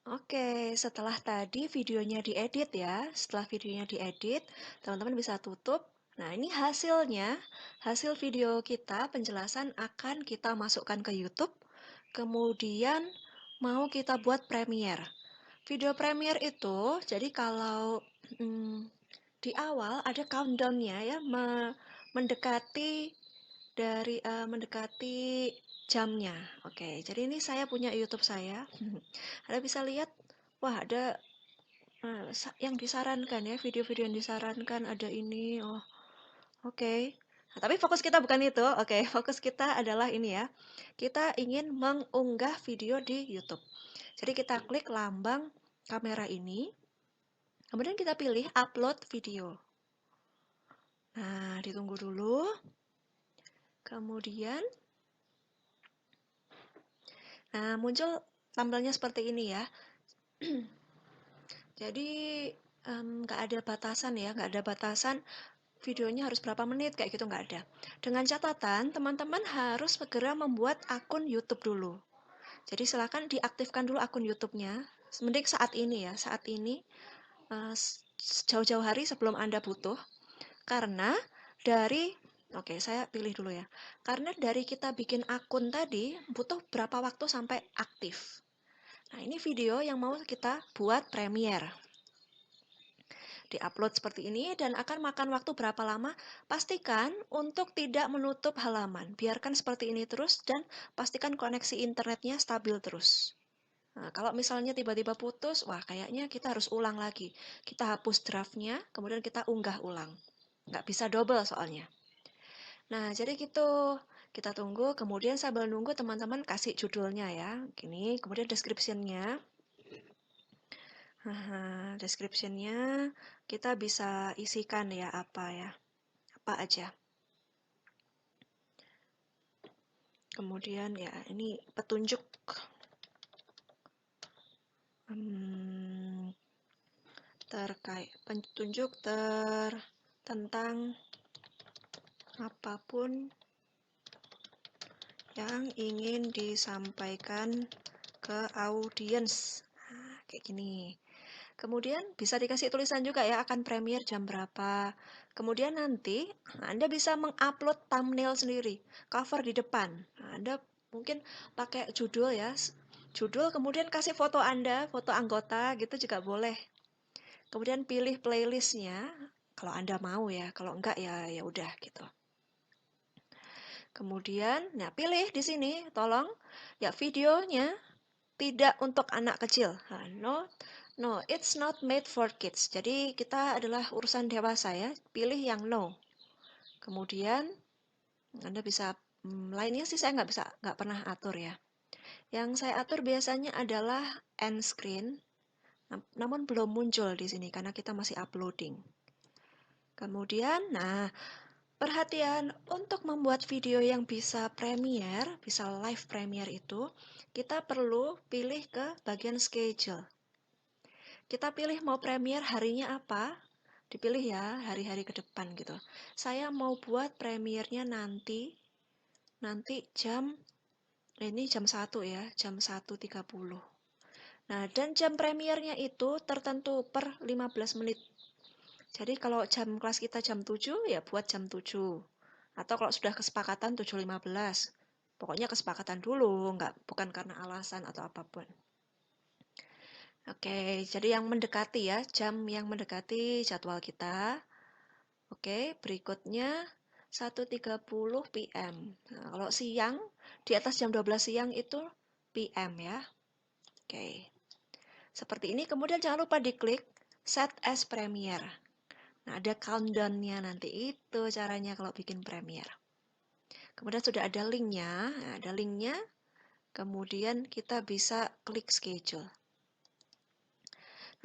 Oke, setelah tadi videonya diedit ya, setelah videonya diedit, teman-teman bisa tutup. Nah, ini hasilnya, hasil video kita, penjelasan akan kita masukkan ke YouTube, kemudian mau kita buat Premiere. Video Premiere itu, jadi kalau mm, di awal ada countdown-nya ya, mendekati mendekati jamnya. Oke, jadi ini saya punya YouTube saya. Anda bisa lihat, wah ada yang disarankan ya, video-video yang disarankan ada ini. Oh, oke. Nah, tapi fokus kita bukan itu. Oke, fokus kita adalah ini ya. Kita ingin mengunggah video di YouTube. Jadi kita klik lambang kamera ini, kemudian kita pilih upload video. Nah, ditunggu dulu. Kemudian, nah muncul tampilannya seperti ini ya. Jadi nggak ada batasan ya, nggak ada batasan videonya harus berapa menit kayak gitu, nggak ada. Dengan catatan teman-teman harus segera membuat akun YouTube dulu. Jadi silakan diaktifkan dulu akun YouTube-nya. Mending saat ini ya, saat ini jauh-jauh hari sebelum Anda butuh. Karena dari Oke, saya pilih dulu ya. Karena dari kita bikin akun tadi butuh berapa waktu sampai aktif. Nah, ini video yang mau kita buat Premiere. Di-upload seperti ini dan akan makan waktu berapa lama? Pastikan untuk tidak menutup halaman. Biarkan seperti ini terus dan pastikan koneksi internetnya stabil terus. Nah, kalau misalnya tiba-tiba putus, wah kayaknya kita harus ulang lagi. Kita hapus draftnya, kemudian kita unggah ulang. Nggak bisa double soalnya. Nah, jadi gitu. Kita tunggu, kemudian sambil nunggu teman-teman kasih judulnya ya. Gini, kemudian description-nya. Description-nya kita bisa isikan ya apa ya. Apa aja. Kemudian ya ini petunjuk terkait petunjuk tentang apapun yang ingin disampaikan ke audiens. Nah, kayak gini. Kemudian bisa dikasih tulisan juga ya, akan Premiere jam berapa. Kemudian nanti Anda bisa mengupload thumbnail sendiri, cover di depan. Nah, Anda mungkin pakai judul ya, judul kemudian kasih foto Anda, foto anggota gitu juga boleh. Kemudian pilih playlistnya, kalau Anda mau ya, kalau enggak ya ya udah gitu. Kemudian, nah pilih di sini, tolong ya videonya tidak untuk anak kecil. No, it's not made for kids. Jadi kita adalah urusan dewasa ya. Pilih yang no. Kemudian Anda bisa lainnya sih saya nggak pernah atur ya. Yang saya atur biasanya adalah end screen, namun belum muncul di sini karena kita masih uploading. Kemudian, nah perhatian untuk membuat video yang bisa premiere, bisa live premiere itu, kita perlu pilih ke bagian schedule. Kita pilih mau premiere harinya apa, dipilih ya hari-hari ke depan gitu. Saya mau buat premiernya nanti ini jam 1 ya, jam 1.30. Nah, dan jam premiernya itu tertentu per 15 menit. Jadi kalau jam kelas kita jam 7 ya buat jam 7. Atau kalau sudah kesepakatan 7.15. Pokoknya kesepakatan dulu, bukan karena alasan atau apapun. Oke, jadi yang mendekati ya, jam yang mendekati jadwal kita. Oke, berikutnya 1.30 PM. Nah, kalau siang, di atas jam 12 siang itu PM ya. Oke, seperti ini. Kemudian jangan lupa diklik Set as Premiere. Nah, ada countdown-nya nanti. Itu caranya kalau bikin Premiere. Kemudian sudah ada linknya. Nah, ada linknya. Kemudian kita bisa klik schedule.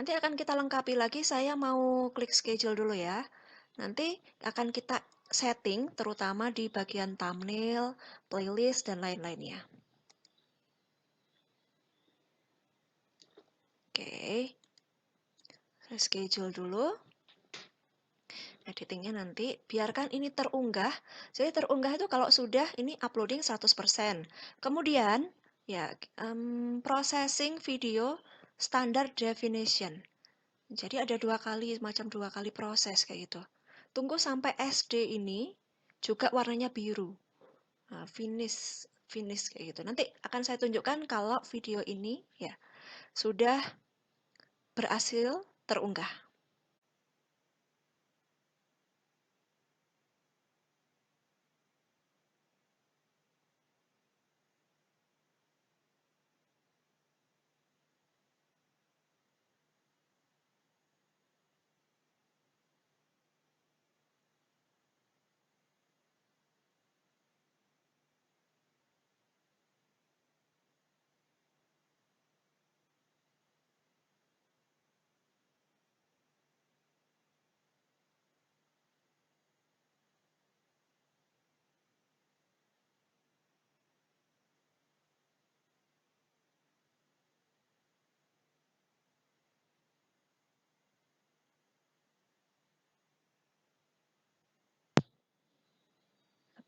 Nanti akan kita lengkapi lagi, saya mau klik schedule dulu ya. Nanti akan kita setting terutama di bagian thumbnail, playlist, dan lain-lainnya. Oke, saya schedule dulu. Editingnya nanti, biarkan ini terunggah. Jadi terunggah itu kalau sudah ini uploading 100%. Kemudian, ya processing video standard definition. Jadi ada macam dua kali proses kayak gitu. Tunggu sampai SD ini juga warnanya biru. Nah, finish kayak gitu. Nanti akan saya tunjukkan kalau video ini ya sudah berhasil terunggah.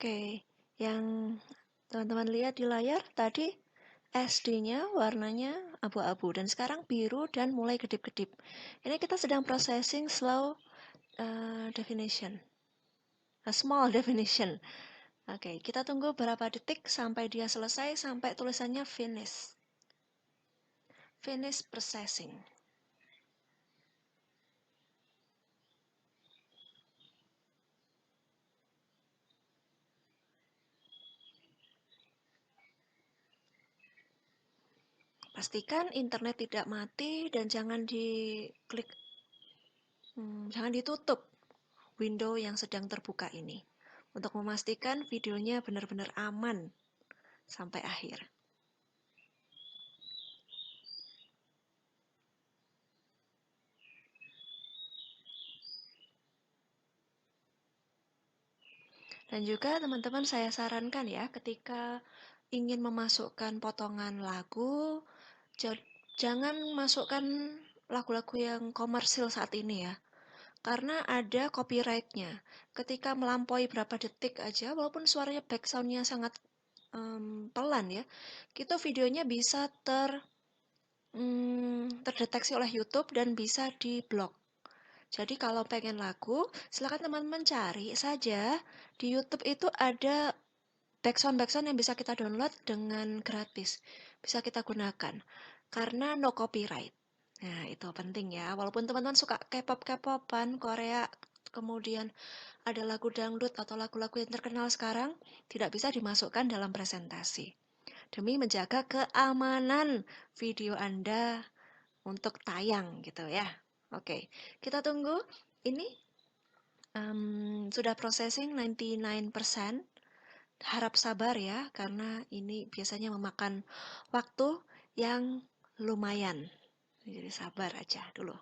Oke, yang teman-teman lihat di layar tadi SD-nya warnanya abu-abu dan sekarang biru dan mulai kedip-kedip. Ini kita sedang processing slow definition, small definition. Oke, kita tunggu berapa detik sampai dia selesai sampai tulisannya finish. Finish processing. Pastikan internet tidak mati dan jangan jangan ditutup window yang sedang terbuka ini untuk memastikan videonya benar-benar aman sampai akhir. Dan juga teman-teman saya sarankan ya, ketika ingin memasukkan potongan lagu, jangan masukkan lagu-lagu yang komersil saat ini ya, karena ada copyright-nya. Ketika melampaui berapa detik aja, walaupun suaranya backsound-nya sangat pelan ya, itu videonya bisa terdeteksi oleh YouTube dan bisa diblok. Jadi kalau pengen lagu, silakan teman-teman cari saja di YouTube, itu ada backsound yang bisa kita download dengan gratis, bisa kita gunakan karena no copyright. Nah, itu penting ya. Walaupun teman-teman suka K-pop-K-popan Korea, kemudian ada lagu dangdut atau lagu-lagu yang terkenal sekarang, tidak bisa dimasukkan dalam presentasi. Demi menjaga keamanan video Anda untuk tayang gitu ya. Oke, kita tunggu. Ini sudah processing 99%. Harap sabar ya, karena ini biasanya memakan waktu yang lumayan. Jadi sabar aja dulu.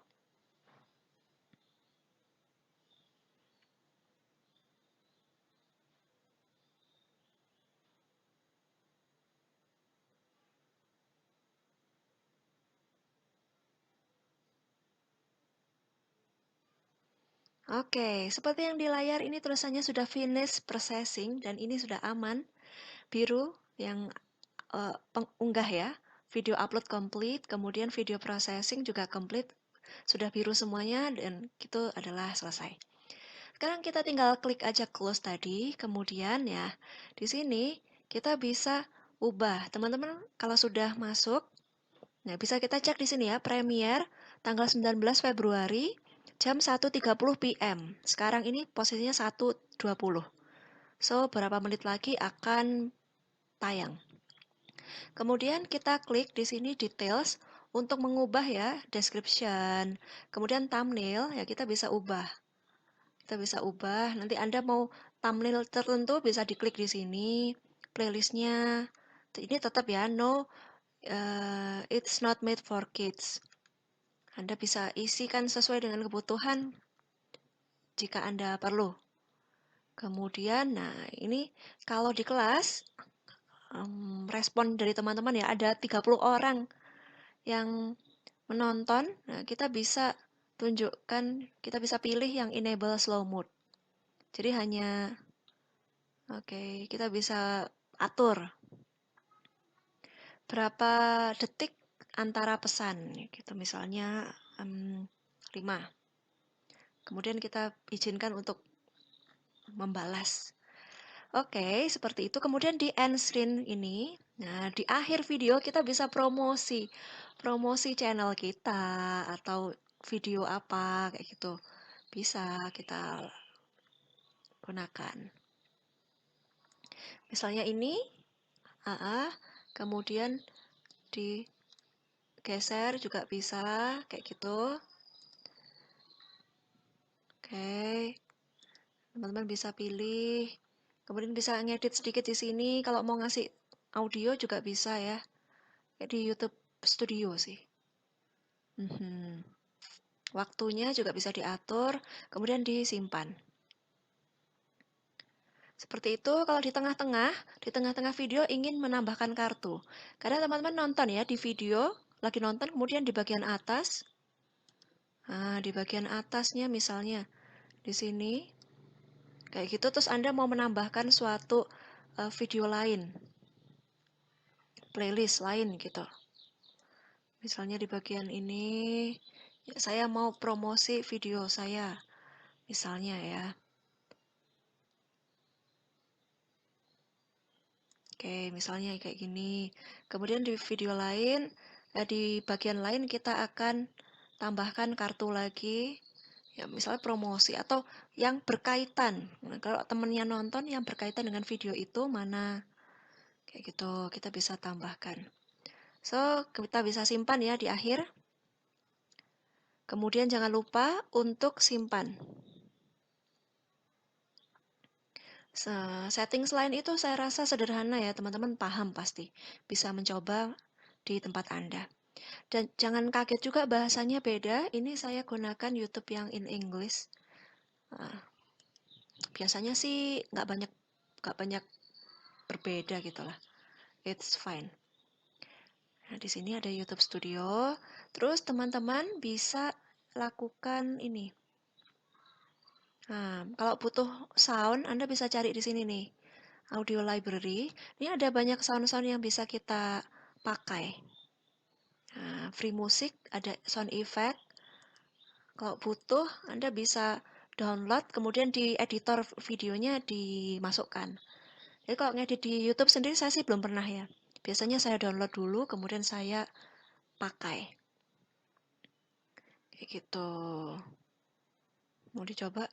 Oke, seperti yang di layar ini tulisannya sudah finish processing dan ini sudah aman. Biru yang pengunggah ya, video upload complete, kemudian video processing juga complete, sudah biru semuanya dan itu adalah selesai. Sekarang kita tinggal klik aja close tadi, kemudian ya di sini kita bisa ubah. Teman-teman kalau sudah masuk, nah bisa kita cek di sini ya, Premiere tanggal 19 Februari jam 1.30 PM. Sekarang ini posisinya 1.20. So, berapa menit lagi akan tayang. Kemudian kita klik di sini details untuk mengubah ya description. Kemudian thumbnail ya kita bisa ubah. Kita bisa ubah. Nanti Anda mau thumbnail tertentu bisa diklik di sini. Playlistnya ini tetap ya it's not made for kids. Anda bisa isikan sesuai dengan kebutuhan jika Anda perlu. Kemudian, nah ini kalau di kelas respon dari teman-teman ya ada 30 orang yang menonton. Nah, kita bisa tunjukkan, kita bisa pilih yang enable slow mode. Jadi hanya kita bisa atur berapa detik antara pesan, gitu. Misalnya 5. Kemudian kita izinkan untuk membalas. Oke, seperti itu. Kemudian di end screen ini, nah di akhir video kita bisa promosi, promosi channel kita atau video apa kayak gitu. Bisa kita gunakan. Misalnya ini, kemudian digeser juga bisa kayak gitu. Oke, teman-teman bisa pilih. Kemudian bisa ngedit sedikit di sini. Kalau mau ngasih audio juga bisa ya. Kayak di YouTube Studio sih. Waktunya juga bisa diatur, kemudian disimpan. Seperti itu. Kalau di tengah-tengah video ingin menambahkan kartu. Karena teman-teman nonton ya di video, lagi nonton kemudian di bagian atas. Nah, di bagian atasnya misalnya di sini kayak gitu, terus Anda mau menambahkan suatu video lain, playlist lain gitu. Misalnya di bagian ini, ya, saya mau promosi video saya, misalnya ya. Oke, misalnya kayak gini. Kemudian di video lain, di bagian lain kita akan tambahkan kartu lagi. Ya, misalnya promosi atau yang berkaitan. Nah, kalau temennya nonton yang berkaitan dengan video itu mana? Kayak gitu, kita bisa tambahkan. So, kita bisa simpan ya di akhir. Kemudian jangan lupa untuk simpan. Setting selain itu saya rasa sederhana ya, teman-teman paham pasti. Bisa mencoba di tempat Anda. Dan jangan kaget juga bahasanya beda. Ini saya gunakan YouTube yang in English. Biasanya sih nggak banyak berbeda gitulah. It's fine. Nah, di sini ada YouTube Studio. Terus teman-teman bisa lakukan ini. Nah, kalau butuh sound, Anda bisa cari di sini nih. Audio library. Ini ada banyak sound-sound yang bisa kita pakai. Nah, free music, ada sound effect. Kalau butuh, Anda bisa download, kemudian di editor videonya dimasukkan. Jadi kalau ngedit di YouTube sendiri saya sih belum pernah ya. Biasanya saya download dulu, kemudian saya pakai. Kayak gitu. Mau dicoba?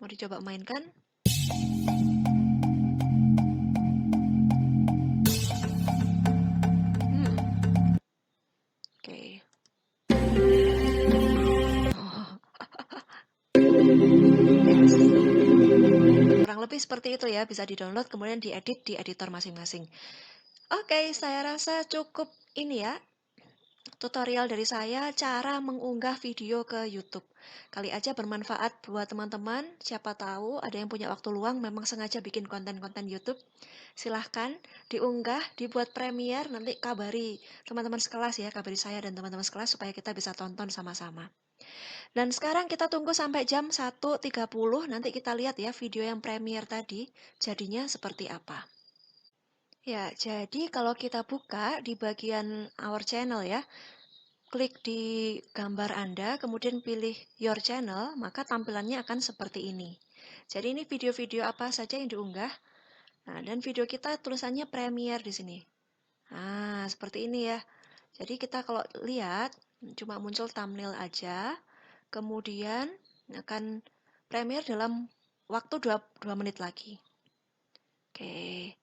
Mau dicoba mainkan? Oke. Kurang lebih seperti itu ya, bisa di-download kemudian diedit di editor masing-masing. Oke, saya rasa cukup ini ya. Tutorial dari saya cara mengunggah video ke YouTube. Kali aja bermanfaat buat teman-teman. Siapa tahu ada yang punya waktu luang memang sengaja bikin konten-konten YouTube. Silahkan diunggah, dibuat Premiere, nanti kabari teman-teman sekelas ya, kabari saya dan teman-teman sekelas supaya kita bisa tonton sama-sama. Dan sekarang kita tunggu sampai jam 1.30, nanti kita lihat ya video yang Premiere tadi jadinya seperti apa. Ya, jadi kalau kita buka di bagian Our Channel ya, klik di gambar Anda, kemudian pilih Your Channel, maka tampilannya akan seperti ini. Jadi ini video-video apa saja yang diunggah. Nah, dan video kita tulisannya Premiere di sini. Nah, seperti ini ya. Jadi kita kalau lihat, cuma muncul thumbnail aja, kemudian akan Premiere dalam waktu 2 menit lagi. Oke.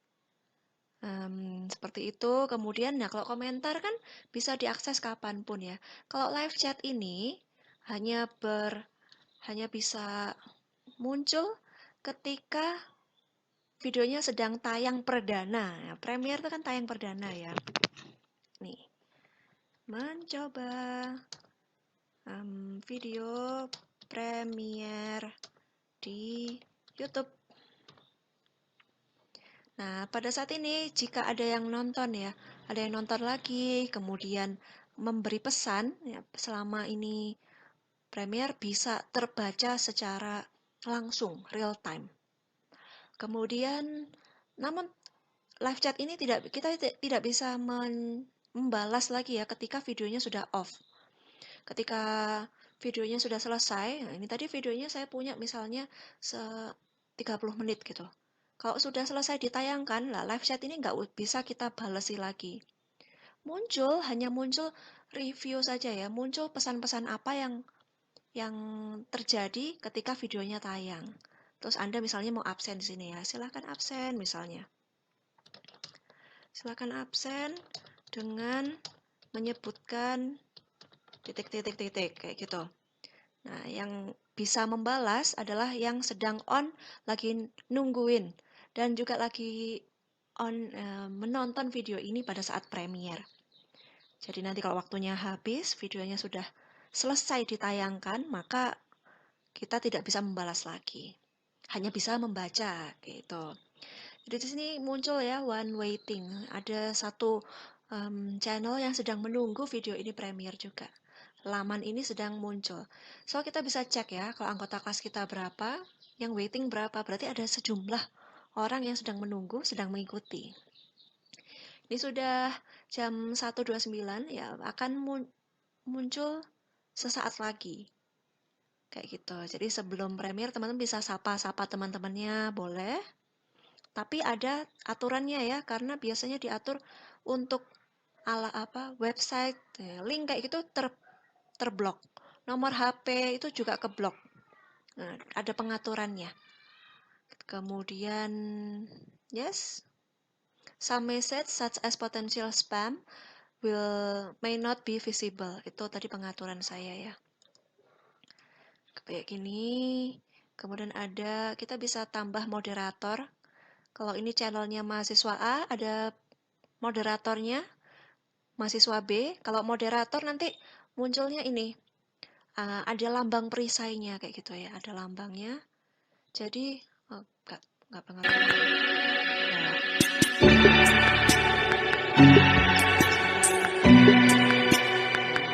Seperti itu. Kemudian, nah kalau komentar kan bisa diakses kapanpun ya. Kalau live chat ini hanya bisa muncul ketika videonya sedang tayang perdana. Ya, Premiere itu kan tayang perdana ya. Nih, mencoba video Premiere di YouTube. Nah, pada saat ini jika ada yang nonton ya, ada yang nonton lagi, kemudian memberi pesan, ya, selama ini Premiere bisa terbaca secara langsung, real time. Kemudian, namun live chat ini kita tidak bisa membalas lagi ya ketika videonya sudah off. Ketika videonya sudah selesai, nah ini tadi videonya saya punya misalnya 30 menit gitu. Kalau sudah selesai ditayangkan, lah live chat ini nggak bisa kita balesi lagi. Hanya muncul review saja ya, muncul pesan-pesan apa yang terjadi ketika videonya tayang. Terus Anda misalnya mau absen di sini ya, silakan absen misalnya. Silakan absen dengan menyebutkan titik-titik-titik kayak gitu. Nah, yang bisa membalas adalah yang sedang on, lagi nungguin, dan juga lagi on menonton video ini pada saat premiere. Jadi nanti kalau waktunya habis, videonya sudah selesai ditayangkan, maka kita tidak bisa membalas lagi. Hanya bisa membaca gitu. Jadi di sini muncul ya one waiting. Ada satu channel yang sedang menunggu video ini premiere juga. Laman ini sedang muncul. So kita bisa cek ya kalau anggota kelas kita berapa, yang waiting berapa. Berarti ada sejumlah orang yang sedang menunggu, sedang mengikuti. Ini sudah jam 1.29 ya, akan muncul sesaat lagi. Kayak gitu. Jadi sebelum premiere teman-teman bisa sapa-sapa teman-temannya, boleh. Tapi ada aturannya ya, karena biasanya diatur untuk website, link kayak gitu terblok. Nomor HP itu juga keblok. Nah, ada pengaturannya. Kemudian, yes, some message such as potential spam may not be visible. Itu tadi pengaturan saya ya. Kayak gini. Kemudian kita bisa tambah moderator. Kalau ini channelnya mahasiswa A, ada moderatornya, mahasiswa B. Kalau moderator nanti munculnya ini, ada lambang perisainya kayak gitu ya, ada lambangnya. Jadi, nggak pengaruh.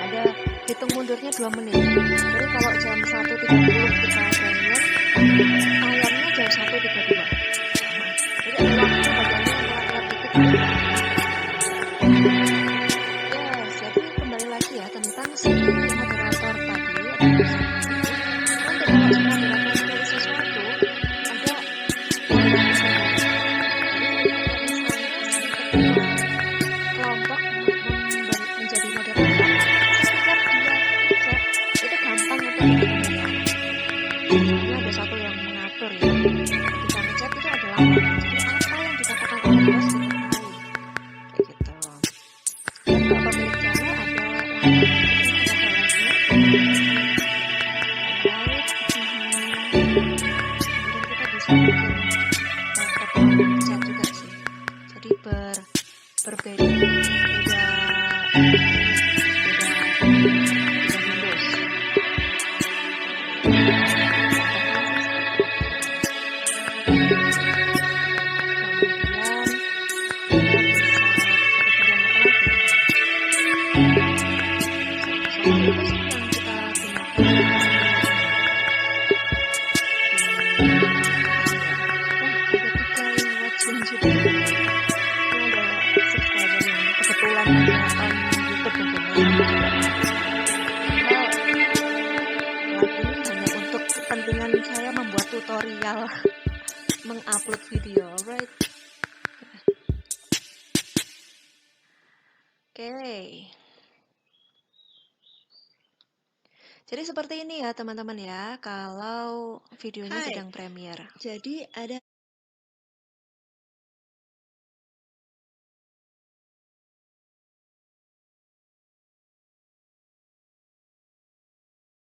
Ada hitung mundurnya 2 menit. Jadi kalau jam 1.30 kita premiere, tayangnya jam 1.32. Jadi ada waktu bagiannya telat-telat dikit. Yes, jadi kembali lagi ya tentang si moderator tadi. Nanti kalau si moderator tulis sesuatu, ada kelompok menjadi moderator, setiap dia chat itu gampang untuk ditemukan. Ini ada satu yang mengatur ya. Ketika ngechat itu ada lambang. Jadi apa yang dikatakan oleh bos kita tahu. Kayak gitu. Dan kalau pemilik channel ada lambang. Kemudian kita bisa bikin potongan chat juga sih. Jadi berbeda kepentingan saya membuat tutorial mengupload video, alright? Oke. Jadi seperti ini ya teman-teman ya, kalau videonya sedang premiere. Jadi ada